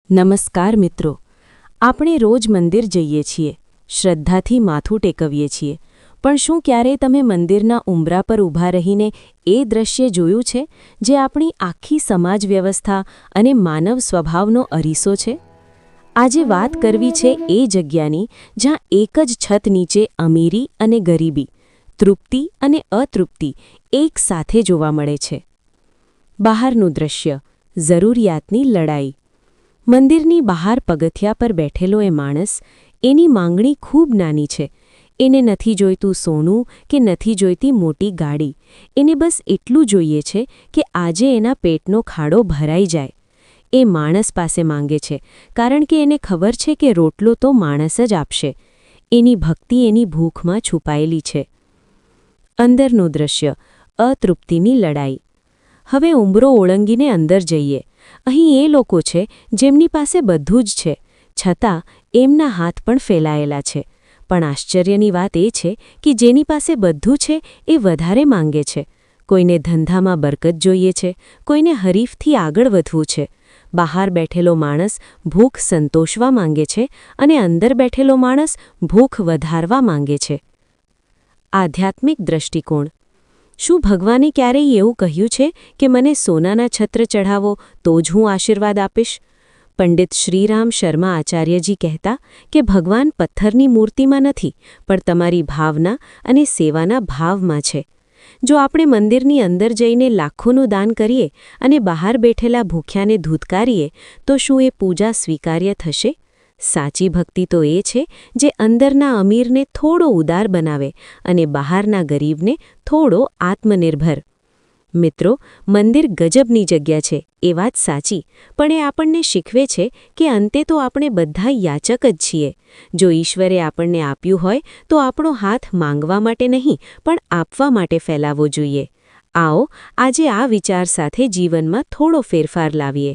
નમસ્કાર મિત્રો, આપણે રોજ મંદિર જઈએ છીએ, શ્રદ્ધાથી માથું ટેકવીએ છીએ, પણ શું ક્યારેય તમે મંદિરના ઉંબરા પર ઊભા રહીને એ દ્રશ્ય જોયું છે જે આપણી આખી સમાજ વ્યવસ્થા અને માનવ સ્વભાવનો અરીસો છે? આજે વાત કરવી છે એ જગ્યાની જ્યાં એક જ છત નીચે અમીરી અને ગરીબી, તૃપ્તિ અને અતૃપ્તિ એક સાથે જોવા મળે છે. બહારનું દ્રશ્ય, જરૂરિયાતની લડાઈ. મંદિરની બહાર પગથિયા પર બેઠેલો એ માણસ, એની માંગણી ખૂબ નાની છે. એને નથી જોઈતું સોનું કે નથી જોઈતી મોટી ગાડી. એને બસ એટલું જોઈએ છે કે આજે એના પેટનો ખાડો ભરાઈ જાય. એ માણસ પાસે માંગે છે કારણ કે એને ખબર છે કે રોટલો તો માણસ જ આપશે. એની ભક્તિ એની ભૂખમાં છુપાયેલી છે. અંદરનું દ્રશ્ય, અતૃપ્તિની લડાઈ. હવે ઉંબરો ઓળંગીને અંદર જઈએ. અહીં એ લોકો છે જેમની પાસે બધું જ છે, છતાં એમના હાથ પણ ફેલાયેલા છે. પણ આશ્ચર્યની વાત એ છે કે જેની પાસે બધું છે એ વધારે માંગે છે. કોઈને ધંધામાં બરકત જોઈએ છે, કોઈને હરીફથી આગળ વધવું છે. બહાર બેઠેલો માણસ ભૂખ સંતોષવા માંગે છે અને અંદર બેઠેલો માણસ ભૂખ વધારવા માંગે છે. આધ્યાત્મિક દ્રષ્ટિકોણ. શું ભગવાને ક્યારેય એવું કહ્યું છે કે મને સોનાના છત્ર ચઢાવો તો જ હું આશીર્વાદ આપીશ? પંડિત શ્રીરામ શર્મા આચાર્યજી કહેતા કે ભગવાન પથ્થરની મૂર્તિમાં નથી, પણ તમારી ભાવના અને સેવાના ભાવમાં છે. જો આપણે મંદિરની અંદર જઈને લાખોનું દાન કરીએ અને બહાર બેઠેલા ભૂખ્યાને ધૂતકારીએ, તો શું એ પૂજા સ્વીકાર્ય થશે? સાચી ભક્તિ તો એ છે જે અંદરના અમીરને થોડો ઉદાર બનાવે અને બહારના ગરીબને થોડો આત્મનિર્ભર. મિત્રો, મંદિર ગજબની જગ્યા છે એ વાત સાચી, પણ એ આપણને શીખવે છે કે અંતે તો આપણે બધા યાચક જ છીએ. જો ઈશ્વરે આપણને આપ્યું હોય તો આપણો હાથ માંગવા માટે નહીં, પણ આપવા માટે ફેલાવવો જોઈએ. આવો આજે આ વિચાર સાથે જીવનમાં થોડો ફેરફાર લાવીએ.